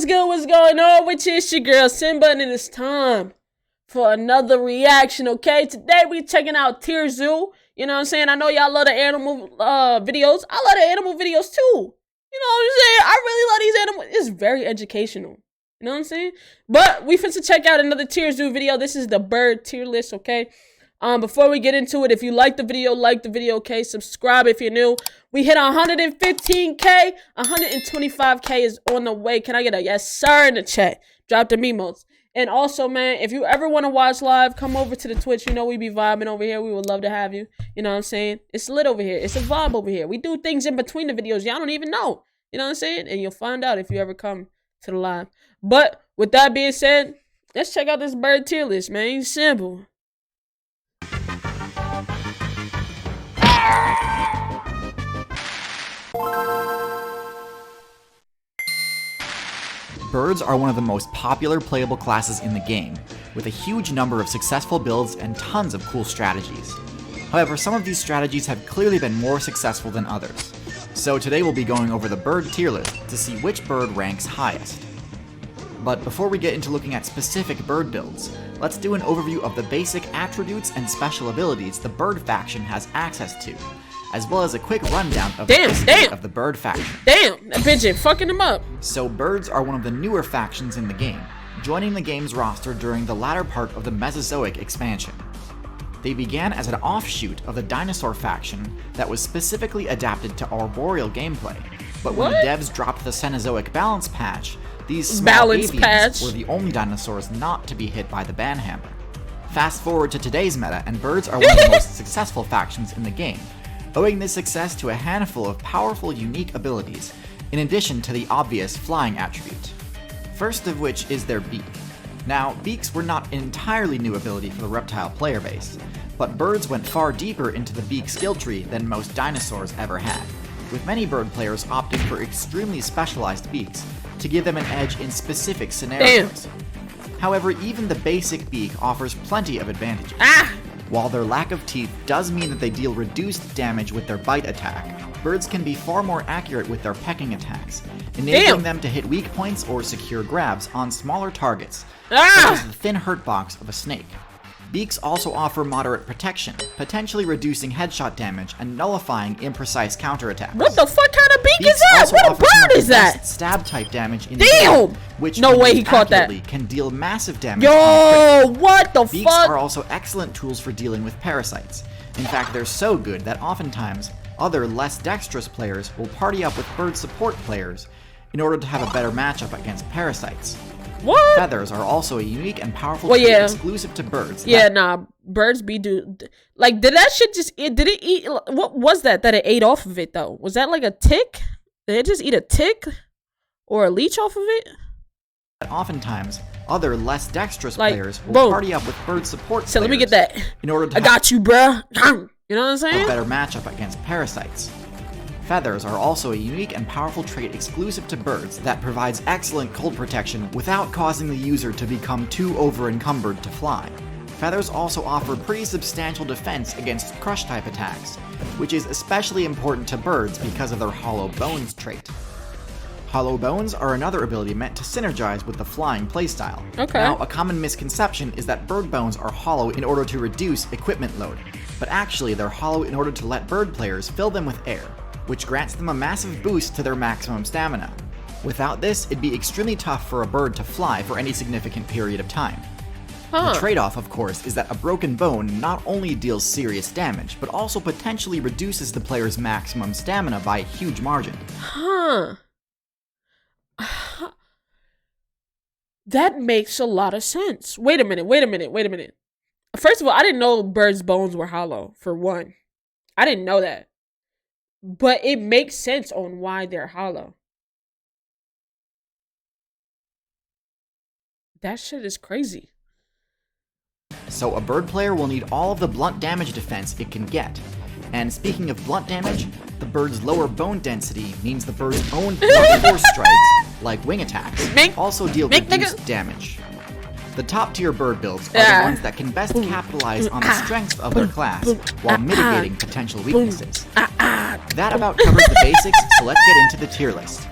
what's good? What's going on? Which is your girl Simba, and it is time for another reaction, okay? Today we checking out TierZoo. You know what I'm saying? I know y'all love the animal videos. I love the animal videos too. You know what I'm saying? I really love these animals. It's very educational. You know what I'm saying? But we finna check out another TierZoo video. This is the bird tier list, okay? Before we get into it, if you like the video, okay? Subscribe if you're new. We hit 115K. 125K is on the way. Can I get a yes sir in the chat? Drop the memos. And also, man, if you ever want to watch live, come over to the Twitch. You know we be vibing over here. We would love to have you. You know what I'm saying? It's lit over here. It's a vibe over here. We do things in between the videos. Y'all don't even know. You know what I'm saying? And you'll find out if you ever come to the live. But with that being said, let's check out this bird tier list, man. It's simple. Birds are one of the most popular playable classes in the game, with a huge number of successful builds and tons of cool strategies. However, some of these strategies have clearly been more successful than others. So today we'll be going over the bird tier list to see which bird ranks highest. But before we get into looking at specific bird builds, let's do an overview of the basic attributes and special abilities the bird faction has access to, as well as a quick rundown of the history of the bird faction. Damn, that Pigeon fucking them up. So birds are one of the newer factions in the game, joining the game's roster during the latter part of the Mesozoic expansion. They began as an offshoot of the dinosaur faction that was specifically adapted to arboreal gameplay, but when the devs dropped the Cenozoic balance patch, these small avians were the only dinosaurs not to be hit by the banhammer. Fast forward to today's meta, and birds are one of the most successful factions in the game, owing this success to a handful of powerful, unique abilities, in addition to the obvious flying attribute. First of which is their beak. Now, beaks were not an entirely new ability for the reptile player base, but birds went far deeper into the beak skill tree than most dinosaurs ever had, with many bird players opting for extremely specialized beaks to give them an edge in specific scenarios. However, even the basic beak offers plenty of advantages. While their lack of teeth does mean that they deal reduced damage with their bite attack, birds can be far more accurate with their pecking attacks, enabling them to hit weak points or secure grabs on smaller targets, such as the thin hurt box of a snake. Beaks also offer moderate protection, potentially reducing headshot damage and nullifying imprecise counterattacks. What the fuck kind of beak is that? What a bird is that? Stab type damage in the game, which no way he caught that. Can deal massive damage. Yo, what the fuck? Beaks are also excellent tools for dealing with parasites. In fact, they're so good that oftentimes other less dexterous players will party up with bird support players in order to have a better matchup against parasites. What? Feathers are also a unique and powerful trait exclusive to birds. Birds be like, did that shit just did it eat? What was that it ate off of it though? Was that like a tick? Did it just eat a tick or a leech off of it? Oftentimes, other less dexterous players will party up with bird support players. So let me get that. In order to I got you, bruh. You know what I'm saying? A better matchup against parasites. Feathers are also a unique and powerful trait exclusive to birds that provides excellent cold protection without causing the user to become too over-encumbered to fly. Feathers also offer pretty substantial defense against crush-type attacks, which is especially important to birds because of their hollow bones trait. Hollow bones are another ability meant to synergize with the flying playstyle. Now, a common misconception is that bird bones are hollow in order to reduce equipment load, but actually they're hollow in order to let bird players fill them with air, which grants them a massive boost to their maximum stamina. Without this, it'd be extremely tough for a bird to fly for any significant period of time. The trade-off, of course, is that a broken bone not only deals serious damage, but also potentially reduces the player's maximum stamina by a huge margin. That makes a lot of sense. Wait a minute. First of all, I didn't know birds' bones were hollow, for one. I didn't know that. But it makes sense on why they're hollow. That shit is crazy. So a bird player will need all of the blunt damage defense it can get. And speaking of blunt damage, the bird's lower bone density means the bird's own blunt force strikes, like wing attacks, also deal reduced damage. The top tier bird builds are the ones that can best capitalize on the strengths of their class while mitigating potential weaknesses. That about covers the basics, so let's get into the tier list.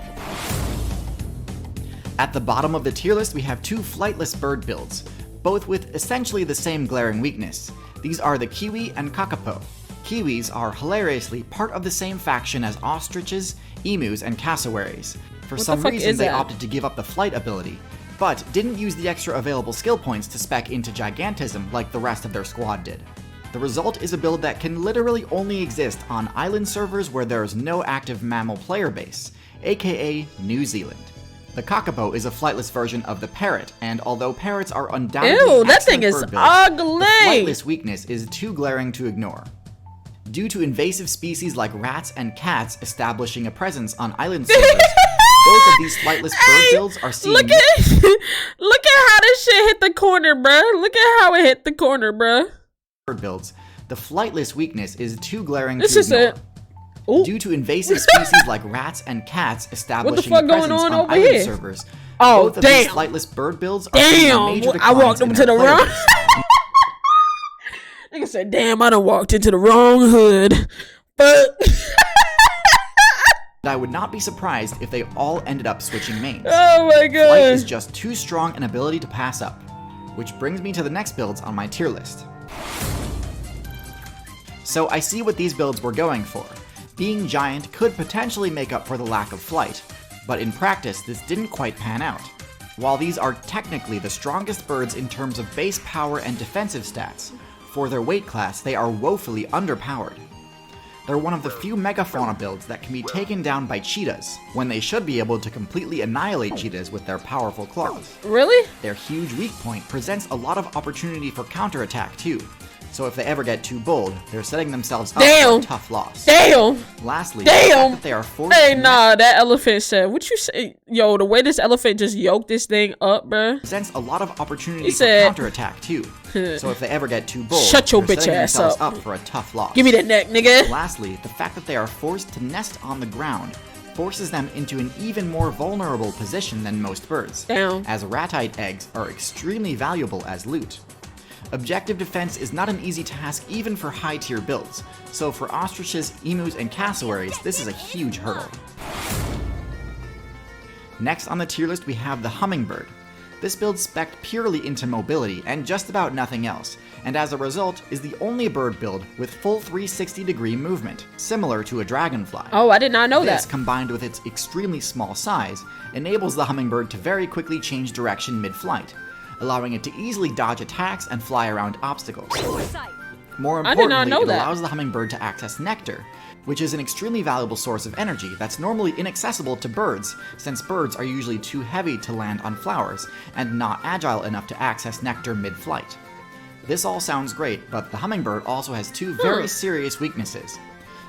At the bottom of the tier list, we have 2 flightless bird builds, both with essentially the same glaring weakness. These are the kiwi and kakapo. Kiwis are hilariously part of the same faction as ostriches, emus, and cassowaries. For some reason, they opted to give up the flight ability, but didn't use the extra available skill points to spec into gigantism like the rest of their squad did. The result is a build that can literally only exist on island servers where there is no active mammal player base, aka New Zealand. The kakapo is a flightless version of the parrot, and although parrots are undoubtedly that thing is ugly, the flightless weakness is too glaring to ignore. Due to invasive species like rats and cats establishing a presence on island servers, both of these flightless bird builds are seen. Look at how this shit hit the corner, bruh. Look at how it hit the corner, bruh. Bird builds. The flightless weakness is too glaring this to is ignore. It. Ooh. Due to invasive species like rats and cats establishing a presence on over island here? Servers, Oh, both of damn. these flightless bird builds are seeing a major I walked declines into in the their player wrong. base. Nigga said, damn, I done walked into the wrong hood. But I would not be surprised if they all ended up switching mains. oh my god. Flight is just too strong an ability to pass up. Which brings me to the next builds on my tier list. So I see what these builds were going for. Being giant could potentially make up for the lack of flight, but in practice this didn't quite pan out. While these are technically the strongest birds in terms of base power and defensive stats, for their weight class they are woefully underpowered. They're one of the few Megafauna builds that can be taken down by cheetahs, when they should be able to completely annihilate cheetahs with their powerful claws. Really? Their huge weak point presents a lot of opportunity for counterattack too, so if they ever get too bold, they're setting themselves up for a tough loss. Damn! Lastly, damn! That they are forced hey, nah, that elephant said, what you say? Yo, the way this elephant just yoked this thing up, bruh. Presents a lot of opportunity for counterattack too, so if they ever get too bold, shut your they're bitch setting ass themselves up. For a tough loss. Give me that neck, nigga. Lastly, the fact that they are forced to nest on the ground forces them into an even more vulnerable position than most birds, as ratite eggs are extremely valuable as loot. Objective defense is not an easy task even for high-tier builds, so for ostriches, emus, and cassowaries, this is a huge hurdle. Next on the tier list we have the Hummingbird. This build spec'd purely into mobility and just about nothing else, and as a result is the only bird build with full 360-degree movement, similar to a dragonfly. Oh, I did not know that. This, combined with its extremely small size, enables the Hummingbird to very quickly change direction mid-flight, allowing it to easily dodge attacks and fly around obstacles. More importantly, it allows the Hummingbird to access nectar, which is an extremely valuable source of energy that's normally inaccessible to birds, since birds are usually too heavy to land on flowers and not agile enough to access nectar mid-flight. This all sounds great, but the Hummingbird also has 2 very serious weaknesses.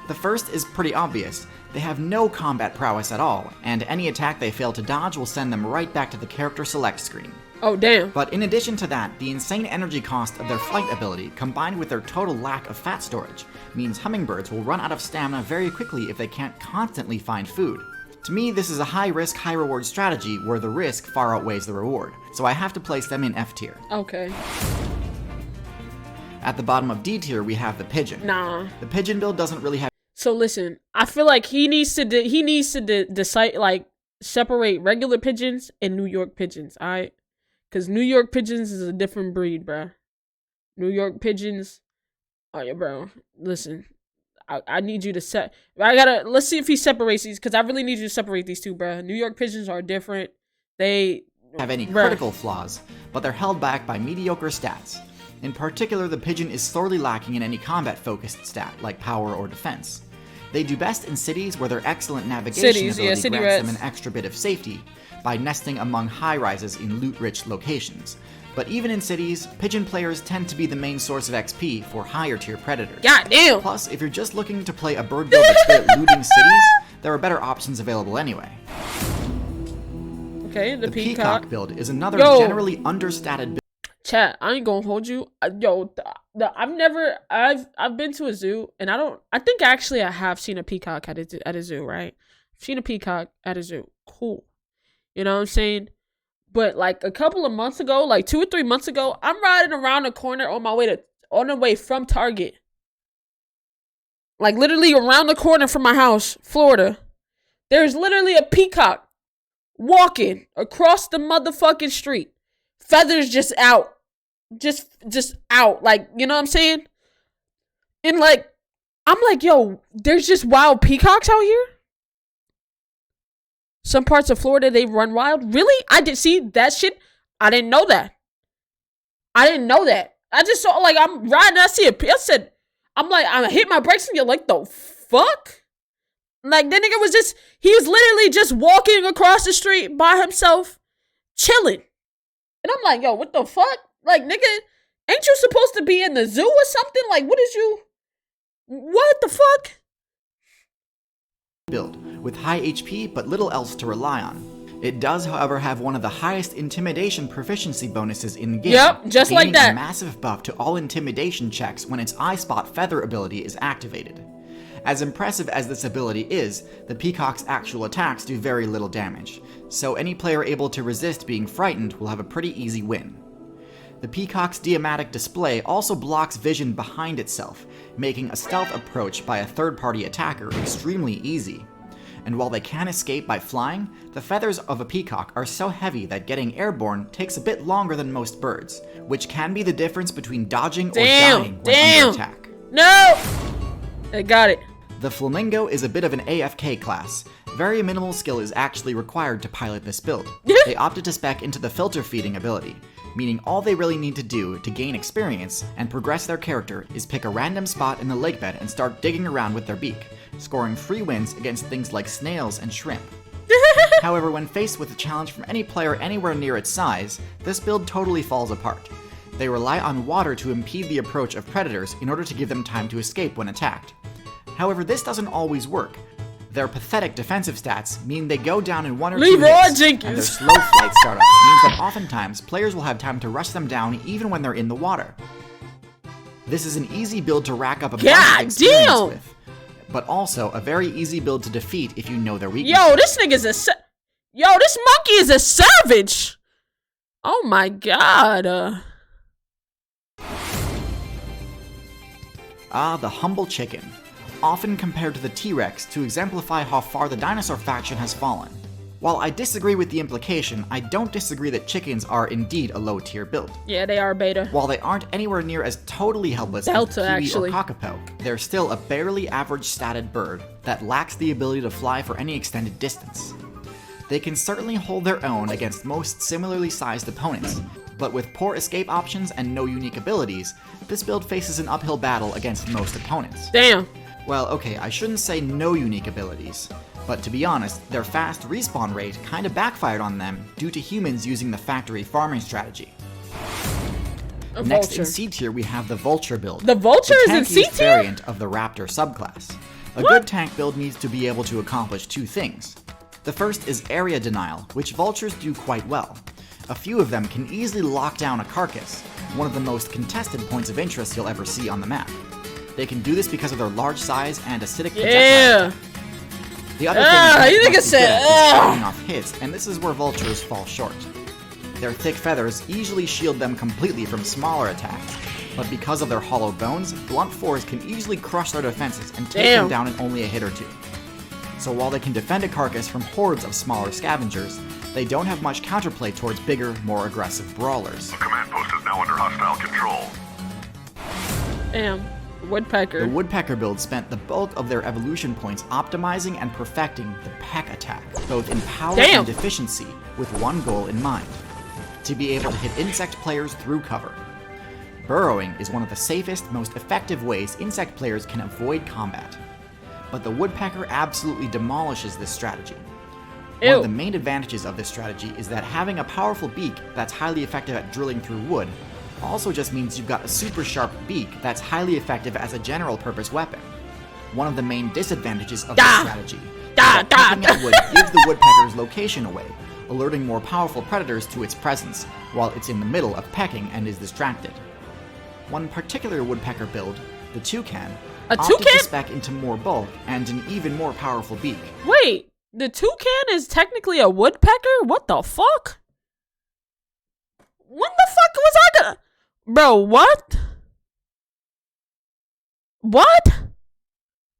The first is pretty obvious. They have no combat prowess at all, and any attack they fail to dodge will send them right back to the character select screen. Oh, damn. But in addition to that, the insane energy cost of their flight ability, combined with their total lack of fat storage, means hummingbirds will run out of stamina very quickly if they can't constantly find food. To me, this is a high-risk, high-reward strategy where the risk far outweighs the reward, so I have to place them in F tier. Okay. At the bottom of D tier, we have the Pigeon. Nah. The Pigeon build doesn't really have... So listen, I feel like he needs to decide, like, separate regular pigeons and New York pigeons, alright? Because New York pigeons is a different breed, bruh. New York pigeons... Oh, yeah, bro. Listen. I need you to let's see if he separates these, because I really need you to separate these two, bruh. New York pigeons are different. They... have any critical flaws, but they're held back by mediocre stats. In particular, the Pigeon is sorely lacking in any combat-focused stat, like power or defense. They do best in cities where their excellent navigation ability grants them an extra bit of safety, by nesting among high-rises in loot-rich locations. But even in cities, Pigeon players tend to be the main source of XP for higher-tier predators. Goddamn! Plus, if you're just looking to play a bird build that's good at looting cities, there are better options available anyway. Okay, the peacock build is another generally understated build. Chat, I ain't gonna hold you. I've been to a zoo, and I think actually I have seen a peacock at a zoo, right? I've seen a peacock at a zoo. Cool. You know what I'm saying? But like a couple of months ago, like 2 or 3 months ago, I'm riding around the corner on the way from Target. Like literally around the corner from my house, Florida. There's literally a peacock walking across the motherfucking street. Feathers just out. Just out. Like, you know what I'm saying? And like, I'm like, yo, there's just wild peacocks out here? Some parts of Florida, they run wild? Really? I did see that shit. I didn't know that. I just saw, like, I'm riding, I see I said, I hit my brakes and you're like, the fuck? Like, that nigga he was literally just walking across the street by himself, chilling. And I'm like, yo, what the fuck? Like, nigga, ain't you supposed to be in the zoo or something? Like, what the fuck? Build, with high HP but little else to rely on. It does, however, have one of the highest intimidation proficiency bonuses in the game. Yep, just like that. A massive buff to all intimidation checks when its eye spot feather ability is activated. As impressive as this ability is, the peacock's actual attacks do very little damage, so any player able to resist being frightened will have a pretty easy win. The peacock's diamatic display also blocks vision behind itself, making a stealth approach by a third-party attacker extremely easy. And while they can escape by flying, the feathers of a peacock are so heavy that getting airborne takes a bit longer than most birds, which can be the difference between dodging or dying when under attack. No! I got it. The Flamingo is a bit of an AFK class. Very minimal skill is actually required to pilot this build. They opted to spec into the filter feeding ability, meaning all they really need to do to gain experience and progress their character is pick a random spot in the lake bed and start digging around with their beak, scoring free wins against things like snails and shrimp. However, when faced with a challenge from any player anywhere near its size, this build totally falls apart. They rely on water to impede the approach of predators in order to give them time to escape when attacked. However, this doesn't always work. Their pathetic defensive stats mean they go down in 1 or 2 hits, and their slow flight startup means that oftentimes players will have time to rush them down even when they're in the water. This is an easy build to rack up a bunch of experience with, but also a very easy build to defeat if you know their weaknesses. Yo, this nigga's this monkey is a savage. Oh my god. The humble chicken. Often compared to the T-Rex to exemplify how far the dinosaur faction has fallen. While I disagree with the implication, I don't disagree that chickens are indeed a low-tier build. Yeah, they are beta. While they aren't anywhere near as totally helpless as the kiwi or kakapo, they're still a barely average statted bird that lacks the ability to fly for any extended distance. They can certainly hold their own against most similarly sized opponents, but with poor escape options and no unique abilities, this build faces an uphill battle against most opponents. Damn. Well, okay, I shouldn't say no unique abilities, but to be honest, their fast respawn rate kinda backfired on them due to humans using the factory farming strategy. Next in C tier, we have the Vulture build. The Vulture is in C tier? Variant of the Raptor subclass. A good tank build needs to be able to accomplish 2 things. The first is area denial, which Vultures do quite well. A few of them can easily lock down a carcass, one of the most contested points of interest you'll ever see on the map. They can do this because of their large size and acidic projectile. The other thing is shooting off hits, and this is where Vultures fall short. Their thick feathers easily shield them completely from smaller attacks, but because of their hollow bones, blunt fours can easily crush their defenses and take them down in only a hit or 2. So while they can defend a carcass from hordes of smaller scavengers, they don't have much counterplay towards bigger, more aggressive brawlers. The command post is now under hostile control. Damn. Woodpecker. The woodpecker build spent the bulk of their evolution points optimizing and perfecting the peck attack, both in power and efficiency, with one goal in mind: to be able to hit insect players through cover. Burrowing is one of the safest, most effective ways insect players can avoid combat. But the woodpecker absolutely demolishes this strategy. One of the main advantages of this strategy is that having a powerful beak that's highly effective at drilling through wood also just means you've got a super sharp beak that's highly effective as a general purpose weapon. One of the main disadvantages of this strategy is that pecking at wood gives the woodpecker's location away, alerting more powerful predators to its presence, while it's in the middle of pecking and is distracted. One particular woodpecker build, the toucan, opted to spec into more bulk and an even more powerful beak. Wait, the toucan is technically a woodpecker? What the fuck? When the fuck was I gonna... Bro, what? What?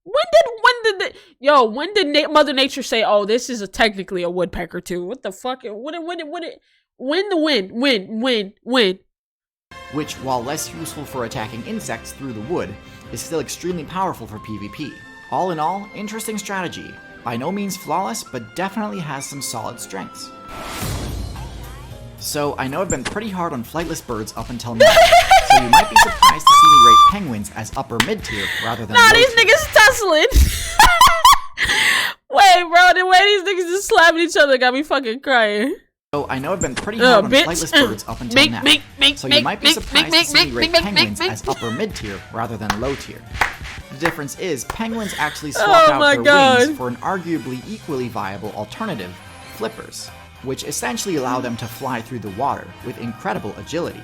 When did Mother Nature say, "Oh, this is technically a woodpecker too"? What the fuck? When? Which, while less useful for attacking insects through the wood, is still extremely powerful for PvP. All in all, interesting strategy. By no means flawless, but definitely has some solid strengths. So, I know I've been pretty hard on flightless birds up until now, so you might be surprised to see me rate penguins as upper mid-tier rather than low these tier. niggas tussling. Wait, bro, the way these niggas just slapping each other got me fucking crying. So, I know I've been pretty hard on flightless birds up until now, so you might be surprised to see me rate penguins as upper mid-tier rather than low tier. The difference is, penguins actually swap out their wings for an arguably equally viable alternative, flippers, which essentially allow them to fly through the water with incredible agility.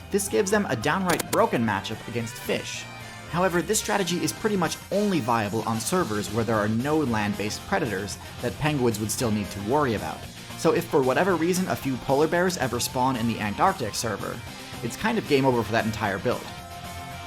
This gives them a downright broken matchup against fish. However, this strategy is pretty much only viable on servers where there are no land-based predators that penguins would still need to worry about. So if for whatever reason a few polar bears ever spawn in the Antarctic server, it's kind of game over for that entire build.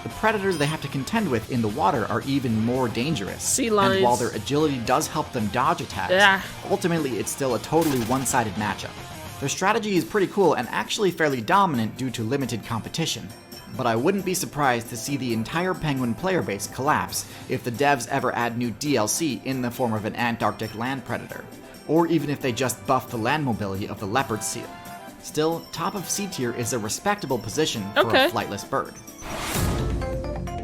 The predators they have to contend with in the water are even more dangerous. Sea lions. And while their agility does help them dodge attacks, ultimately it's still a totally one-sided matchup. Their strategy is pretty cool and actually fairly dominant due to limited competition. But I wouldn't be surprised to see the entire penguin player base collapse if the devs ever add new DLC in the form of an Antarctic land predator, or even if they just buff the land mobility of the leopard seal. Still, top of C tier is a respectable position for a flightless bird.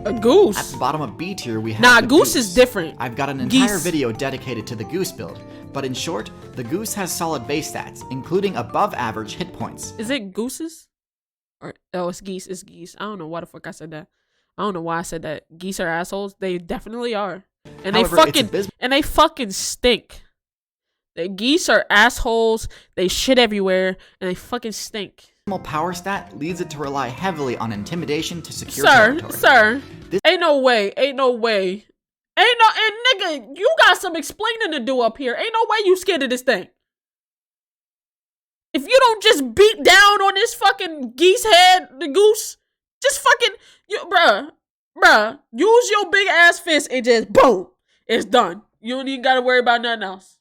A goose? At the bottom of B tier we have the Goose is different. I've got an entire video dedicated to the goose build, but in short, the goose has solid base stats, including above average hit points. Is it gooses? Or it's geese. It's geese. I don't know why the fuck I said that. I don't know why I said that. Geese are assholes. They definitely are. And However, they fucking stink. The geese are assholes. They shit everywhere and they fucking stink. Power stat leads it to rely heavily on intimidation to secure territory. Sir, ain't no way. And nigga, you got some explaining to do up here. Ain't no way you scared of this thing. If you don't just beat down on this fucking geese head, the goose, just fucking, bruh, use your big ass fist and just boom, it's done. You don't even gotta worry about nothing else.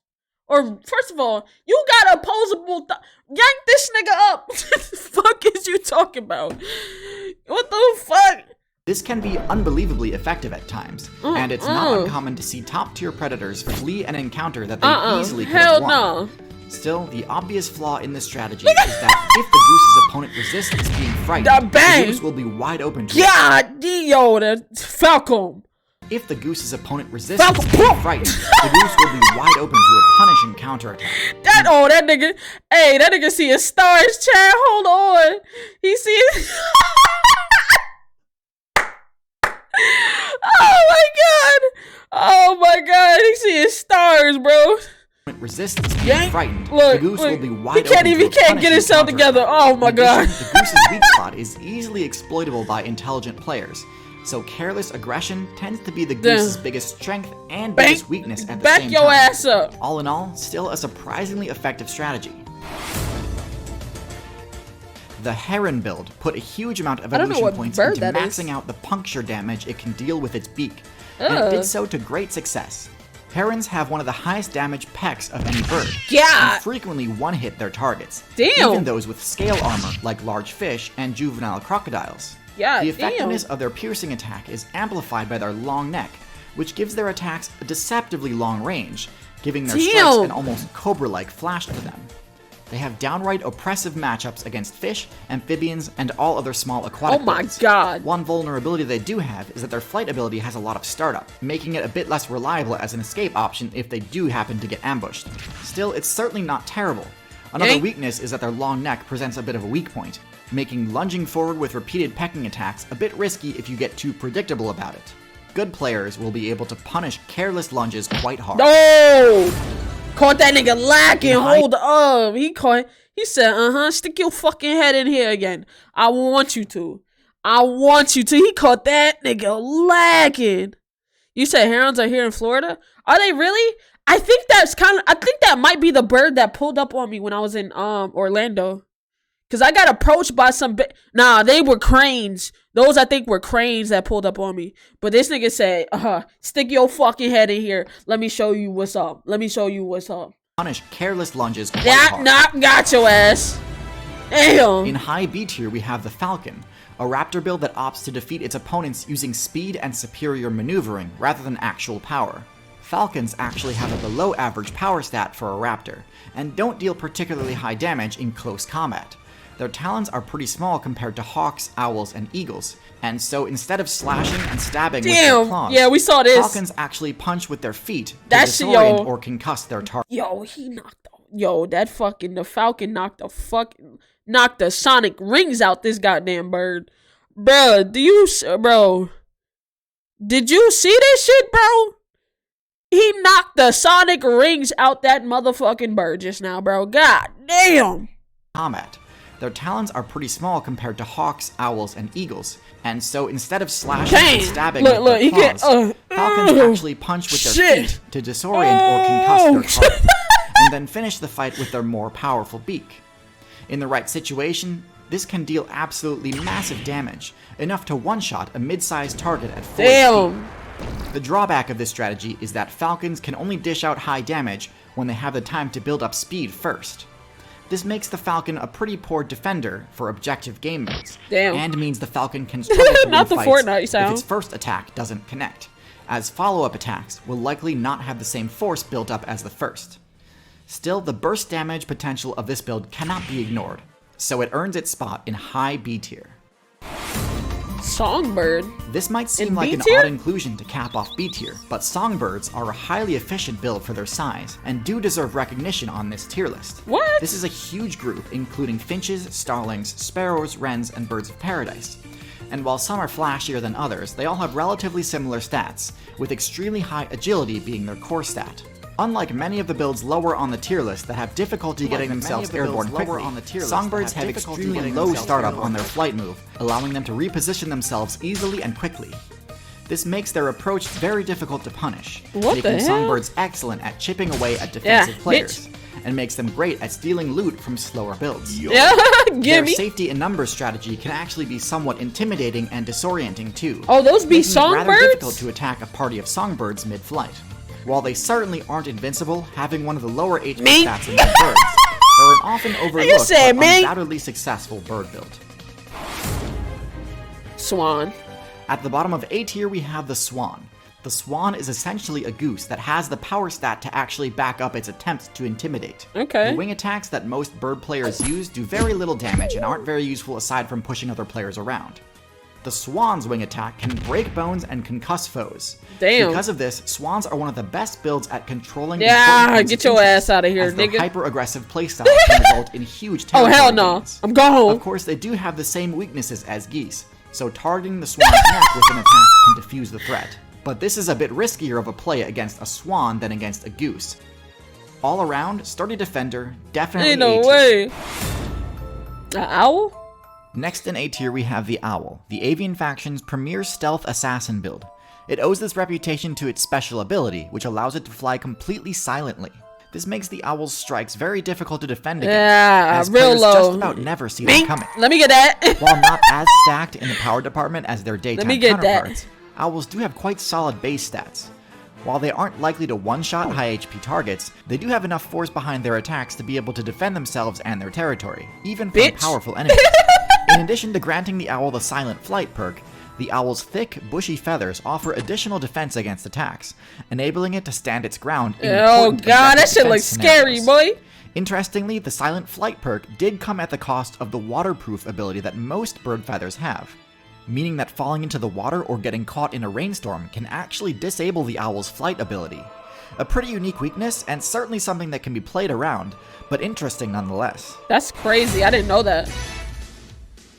Or, first of all, you got opposable yank this nigga up. What the fuck is you talking about? What the fuck? This can be unbelievably effective at times, and it's not uncommon to see top-tier predators flee an encounter that they easily could have won. No. Still, the obvious flaw in this strategy is that if the goose's opponent resists being frightened, the goose will be wide open to the falcon. If the goose's opponent resists being frightened, the goose will be wide open to a punishing counterattack. That nigga see his stars, Chad. Hold on. He sees. Oh my god. He see his stars, bro. Resist being frightened. Look, the goose will be wide open. He can't get himself together. Oh my god. The goose's weak spot is easily exploitable by intelligent players. So careless aggression tends to be the goose's biggest strength and biggest weakness at the same time. Back your ass up. All in all, still a surprisingly effective strategy. The Heron build put a huge amount of evolution points into maxing out the puncture damage it can deal with its beak, and it did so to great success. Herons have one of the highest damage pecs of any bird, and frequently one-hit their targets, even those with scale armor like large fish and juvenile crocodiles. The effectiveness of their piercing attack is amplified by their long neck, which gives their attacks a deceptively long range, giving their strikes an almost cobra-like flash to them. They have downright oppressive matchups against fish, amphibians, and all other small aquatic birds. One vulnerability they do have is that their flight ability has a lot of startup, making it a bit less reliable as an escape option if they do happen to get ambushed. Still, it's certainly not terrible. Another weakness is that their long neck presents a bit of a weak point, making lunging forward with repeated pecking attacks a bit risky if you get too predictable about it. Good players will be able to punish careless lunges quite hard. Caught that nigga lacking. Hold up. He said, stick your fucking head in here again. I want you to. He caught that nigga lacking. You said herons are here in Florida? Are they really? I think that might be the bird that pulled up on me when I was in Orlando. Cause I got approached by some nah, they were cranes. Those I think were cranes that pulled up on me. But this nigga said, stick your fucking head in here. Let me show you what's up. Let me show you what's up. Punish careless lunges quite hard. Got your ass. Damn. In high B tier, we have the Falcon, a raptor build that opts to defeat its opponents using speed and superior maneuvering rather than actual power. Falcons actually have a below average power stat for a raptor, and don't deal particularly high damage in close combat. Their talons are pretty small compared to hawks, owls, and eagles, and so instead of slashing and stabbing with their claws, yeah, we saw this. Falcons actually punch with their feet to disorient or concuss their target. The Falcon knocked the sonic rings out this goddamn bird. Did you see this shit, bro? He knocked the sonic rings out that motherfucking bird just now, bro. God damn. Combat. Their talons are pretty small compared to hawks, owls, and eagles, and so instead of slashing and stabbing with their claws, Falcons actually punch with their feet to disorient or concuss their target, and then finish the fight with their more powerful beak. In the right situation, this can deal absolutely massive damage, enough to one-shot a mid-sized target at full speed. The drawback of this strategy is that Falcons can only dish out high damage when they have the time to build up speed first. This makes the Falcon a pretty poor defender for objective game modes, and means the Falcon can struggle to win fights if its first attack doesn't connect, as follow-up attacks will likely not have the same force built up as the first. Still, the burst damage potential of this build cannot be ignored, so it earns its spot in high B tier. Songbird? This might seem like an odd inclusion to cap off B tier, but Songbirds are a highly efficient build for their size, and do deserve recognition on this tier list. What? This is a huge group, including finches, starlings, sparrows, wrens, and birds of paradise. And while some are flashier than others, they all have relatively similar stats, with extremely high agility being their core stat. Unlike many of the builds lower on the tier list that have difficulty getting themselves airborne quickly, Songbirds have extremely low startup on their flight move, allowing them to reposition themselves easily and quickly. This makes their approach very difficult to punish, making Songbirds excellent at chipping away at defensive players, and makes them great at stealing loot from slower builds. Their safety in numbers strategy can actually be somewhat intimidating and disorienting too. Oh, those be Songbirds? Rather difficult to attack a party of Songbirds mid-flight. While they certainly aren't invincible, having one of the lower HP stats in their birds, they're an often overlooked but undoubtedly successful bird build. Swan. At the bottom of A tier, we have the Swan. The Swan is essentially a goose that has the power stat to actually back up its attempts to intimidate. The wing attacks that most bird players use do very little damage and aren't very useful aside from pushing other players around. The Swan's wing attack can break bones and concuss foes. Because of this, Swans are one of the best builds at controlling get your ass out of here, nigga. Their hyper-aggressive playstyle can result in huge territory gains. I'm going. Of course, they do have the same weaknesses as geese, so targeting the Swan's neck with an attack can defuse the threat. But this is a bit riskier of a play against a Swan than against a goose. All around, sturdy defender, definitely Ain't no way. An owl? Next in A tier we have the Owl, the Avian faction's premier stealth assassin build. It owes this reputation to its special ability, which allows it to fly completely silently. This makes the Owl's strikes very difficult to defend against, as players just about never see them coming. Let me get that. While not as stacked in the power department as their daytime counterparts, Owls do have quite solid base stats. While they aren't likely to one-shot high HP targets, they do have enough force behind their attacks to be able to defend themselves and their territory, even from powerful enemies. In addition to granting the owl the silent flight perk, the owl's thick, bushy feathers offer additional defense against attacks, enabling it to stand its ground in important that shit looks scary, boy! Interestingly, the silent flight perk did come at the cost of the waterproof ability that most bird feathers have, meaning that falling into the water or getting caught in a rainstorm can actually disable the owl's flight ability. A pretty unique weakness, and certainly something that can be played around, but interesting nonetheless. That's crazy, I didn't know that.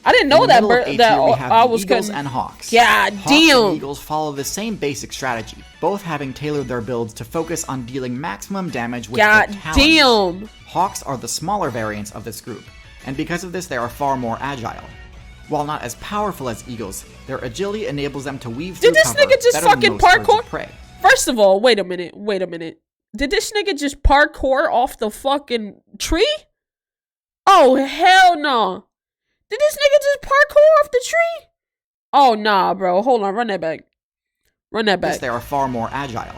I didn't know that Eagles and hawks. God Hawks damn. And eagles follow the same basic strategy, both having tailored their builds to focus on dealing maximum damage with their talons. Hawks are the smaller variants of this group, and because of this they are far more agile. While not as powerful as eagles, their agility enables them to weave through cover Did this nigga just fucking parkour? Prey. First of all, wait a minute. Did this nigga just parkour off the fucking tree? Oh, hell no. Did this nigga just parkour off the tree? Oh, nah, bro. Hold on. Run that back. Run that back. They are far more agile.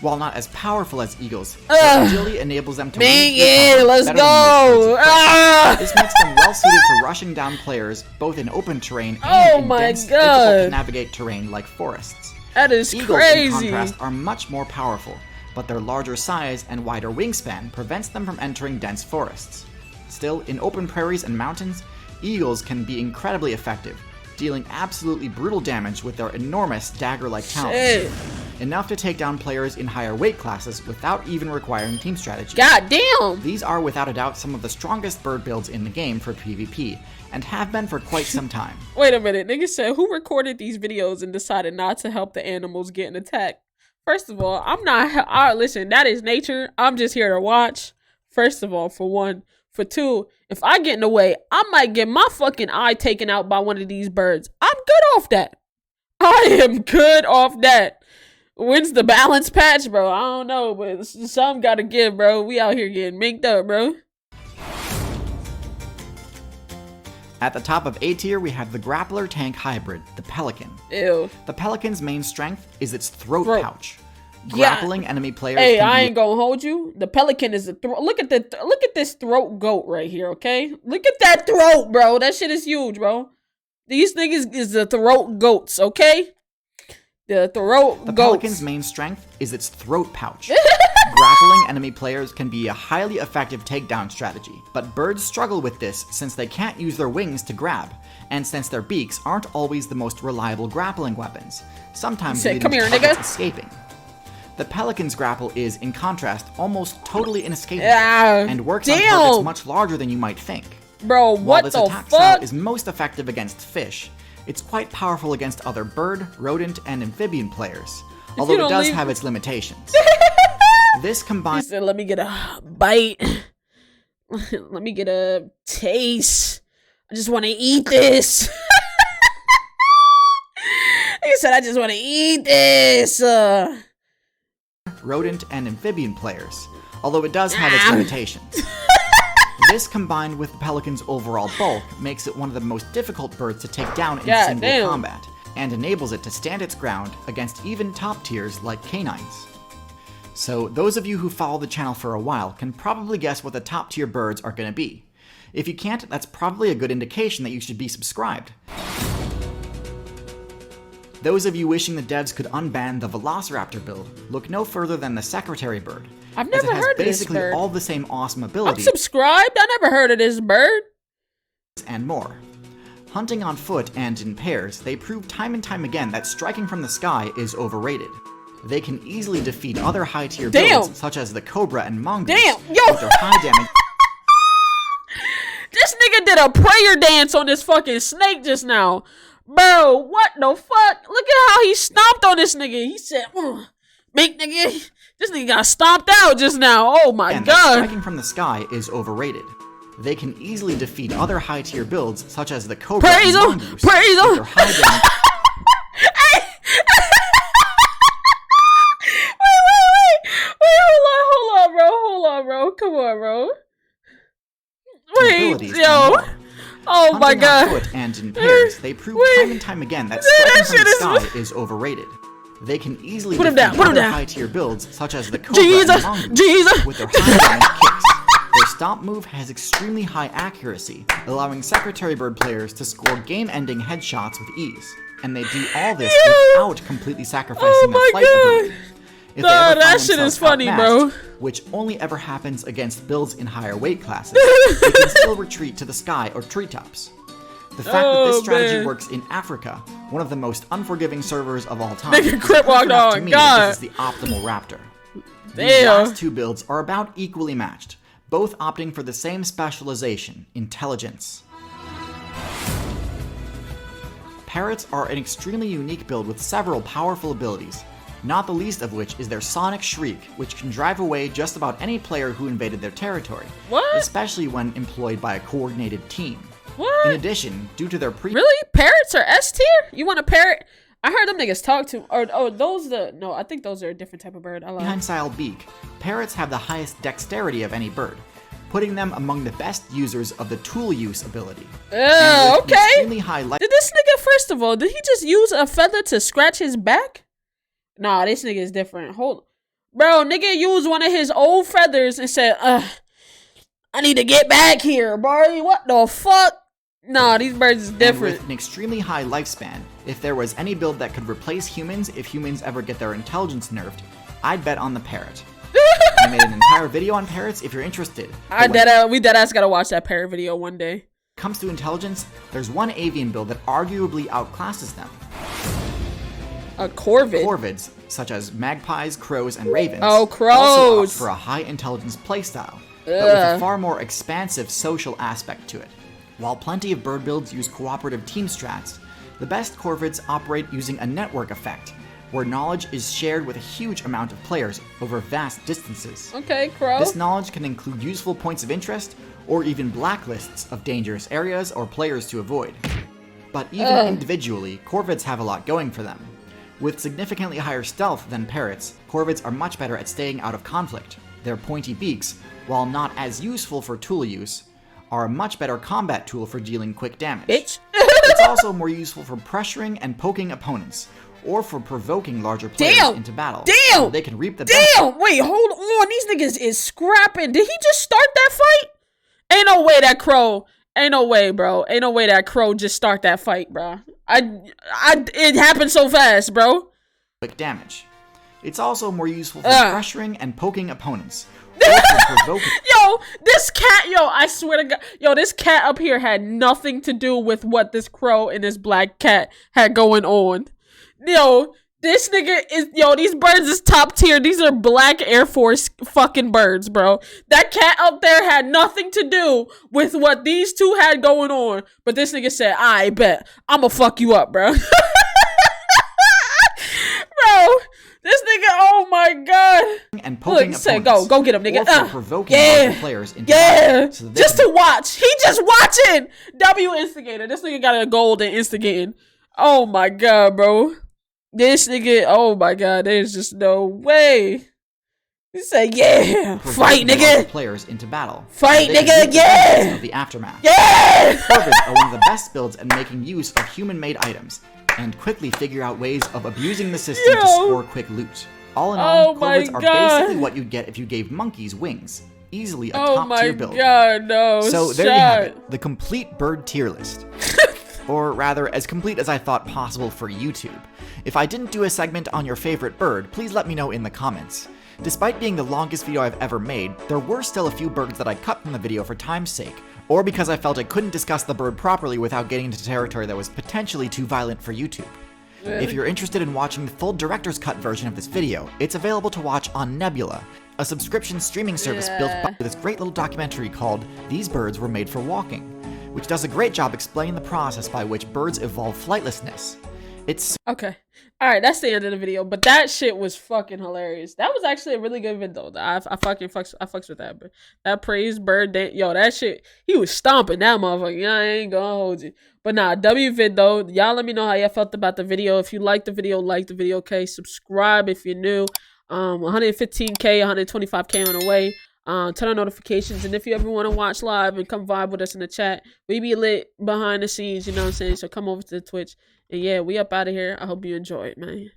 While not as powerful as eagles, their agility enables them to let's go. This makes them well suited for rushing down players both in open terrain and in dense, difficult to navigate terrain like forests. That is Eagles, crazy. in contrast, are much more powerful, but their larger size and wider wingspan prevents them from entering dense forests. Still, in open prairies and mountains, eagles can be incredibly effective, dealing absolutely brutal damage with their enormous dagger-like talons. Enough to take down players in higher weight classes without even requiring team strategy. God damn! These are without a doubt some of the strongest bird builds in the game for PvP, and have been for quite some time. Wait a minute, nigga said who recorded these videos and decided not to help the animals getting attacked? First of all, I'm not, listen, that is nature. I'm just here to watch. First of all, for one. For two, if I get in the way, I might get my fucking eye taken out by one of these birds. I'm good off that. I am good off that. When's the balance patch, bro? I don't know, but some gotta give, bro. We out here getting minked up, bro. At the top of A tier, we have the grappler tank hybrid, the Pelican. Ew. The Pelican's main strength is its throat pouch. Yeah. Grappling enemy players. Hey, I ain't gonna hold you. The Pelican is a throat. Look at this throat goat right here, okay? Look at that throat, bro. That shit is huge, bro. These niggas is the throat goats, okay? The throat The goats. Pelican's main strength is its throat pouch. Grappling enemy players can be a highly effective takedown strategy, but birds struggle with this since they can't use their wings to grab, and since their beaks aren't always the most reliable grappling weapons, sometimes leading "Come here, to targets nigga." escaping. The Pelican's grapple is, in contrast, almost totally inescapable, Yeah, and works on targets much larger than you might think. Bro, While what this the attack style fuck? is most effective against fish, it's quite powerful against other bird, rodent, and amphibian players, although it does have its limitations. This He combined said, let me get a bite. Let me get a taste. I just want to eat this. He said, I just want to eat this. rodent, and amphibian players, although it does have its limitations. This, combined with the Pelican's overall bulk, makes it one of the most difficult birds to take down in single combat, and enables it to stand its ground against even top tiers like canines. So those of you who follow the channel for a while can probably guess what the top tier birds are going to be. If you can't, that's probably a good indication that you should be subscribed. Those of you wishing the devs could unban the Velociraptor build, look no further than the Secretary bird. I've never heard of this basically bird. all the same awesome I'm abilities subscribed. I never heard of this bird. and more. Hunting on foot and in pairs, they prove time and time again that striking from the sky is overrated. They can easily defeat other high-tier builds such as the Cobra and Mongoose with their high damage. This nigga did a prayer dance on this fucking snake just now. Bro, what the fuck? Look at how he stomped on this nigga. He said, make nigga. This nigga got stomped out just now. Oh my god. Striking from the sky is overrated. They can easily defeat other high-tier builds such as the Cobra and Mongoose with their high damage. Hold on, bro. Come on, bro. Wait, yo. Oh my god. On foot and in pairs, they prove time and time again that striking from the sky is overrated. They can easily defeat other high-tier builds such as the Cobra and Mongoose with their high damage kicks. Their stomp move has extremely high accuracy, allowing Secretary Bird players to score game-ending headshots with ease. And they do all this without completely sacrificing their flight ability. If they ever that find shit is themselves funny, outmatched, bro. which only ever happens against builds in higher weight classes, they can still retreat to the sky or treetops. The fact that this strategy works in Africa, one of the most unforgiving servers of all time, is proof enough to me that this is the optimal Raptor. These last two builds are about equally matched, both opting for the same specialization, intelligence. Parrots are an extremely unique build with several powerful abilities, not the least of which is their sonic shriek, which can drive away just about any player who invaded their territory, especially when employed by a coordinated team. In addition, due to their Really? Parrots are S tier? You want a parrot? I heard them niggas talk to, no, I think those are a different type of bird. I lied. prehensile beak, parrots have the highest dexterity of any bird. putting them among the best users of the tool use ability. Okay. Extremely high Did this nigga, first of all, did he just use a feather to scratch his back? Nah, this nigga is different. Bro, nigga used one of his old feathers and said, I need to get back here, bro. What the fuck? Nah, these birds is different. And with an extremely high lifespan, if there was any build that could replace humans if humans ever get their intelligence nerfed, I'd bet on the Parrot. I made an entire video on parrots if you're interested. We deadass gotta watch that parrot video one day. When it comes to intelligence, there's one avian build that arguably outclasses them. A corvid. Corvids, such as magpies, crows, and ravens, oh, crows, also opt for a high intelligence playstyle, but with a far more expansive social aspect to it. While plenty of bird builds use cooperative team strats, the best corvids operate using a network effect, where knowledge is shared with a huge amount of players over vast distances. Okay, crow. This knowledge can include useful points of interest, or even blacklists of dangerous areas or players to avoid. But even individually, corvids have a lot going for them. With significantly higher stealth than parrots, corvids are much better at staying out of conflict. Their pointy beaks, while not as useful for tool use, are a much better combat tool for dealing quick damage. Bitch. It's also more useful for pressuring and poking opponents, or for provoking larger players into battle. Damn! So they can reap the benefit. Damn! Wait, hold on. These niggas is scrapping. Did he just start that fight? Ain't no way that crow. Ain't no way, bro. Ain't no way that crow just start that fight, bro. It happened so fast, bro. Quick damage. It's also more useful for pressuring and poking opponents. Or for provoking. Yo, this cat, I swear to God, this cat up here had nothing to do with what this crow and this black cat had going on. Yo, this nigga is, these birds is top tier. These are black Air Force fucking birds, bro. That cat up there had nothing to do with what these two had going on. But this nigga said, I bet I'ma fuck you up, bro. Bro, this nigga, oh my God. And poking say, go get him, nigga. Or for provoking larger players into battle, so just to watch. He just watching. W instigator. This nigga got a gold in instigating. Oh my God, bro. This nigga, oh my God, there's just no way. He said, yeah, fight, nigga. Players into battle. Fight, nigga, yeah. Of the aftermath. Yeah. Corvids are one of the best builds at making use of human-made items, and quickly figure out ways of abusing the system to score quick loot. All in all, corvids are basically what you'd get if you gave monkeys wings. Easily a top-tier build. Oh my God, no. So there you have it, the complete bird tier list. Or rather, as complete as I thought possible for YouTube. If I didn't do a segment on your favorite bird, please let me know in the comments. Despite being the longest video I've ever made, there were still a few birds that I cut from the video for time's sake, or because I felt I couldn't discuss the bird properly without getting into territory that was potentially too violent for YouTube. If you're interested in watching the full director's cut version of this video, it's available to watch on Nebula, a subscription streaming service built by this great little documentary called These Birds Were Made for Walking, which does a great job explaining the process by which birds evolve flightlessness. It's okay. Alright, that's the end of the video, but that shit was fucking hilarious. That was actually a really good video. I fucks with that, but that praise bird, that shit, he was stomping that motherfucker. I ain't gonna hold you. But nah, W vid though, y'all let me know how y'all felt about the video. If you liked the video, okay? Subscribe if you're new. 115K, 125K on the way. Turn on notifications, and if you ever want to watch live and come vibe with us in the chat, we be lit behind the scenes, you know what I'm saying? So come over to the Twitch, and yeah, we up out of here. I hope you enjoy it, man.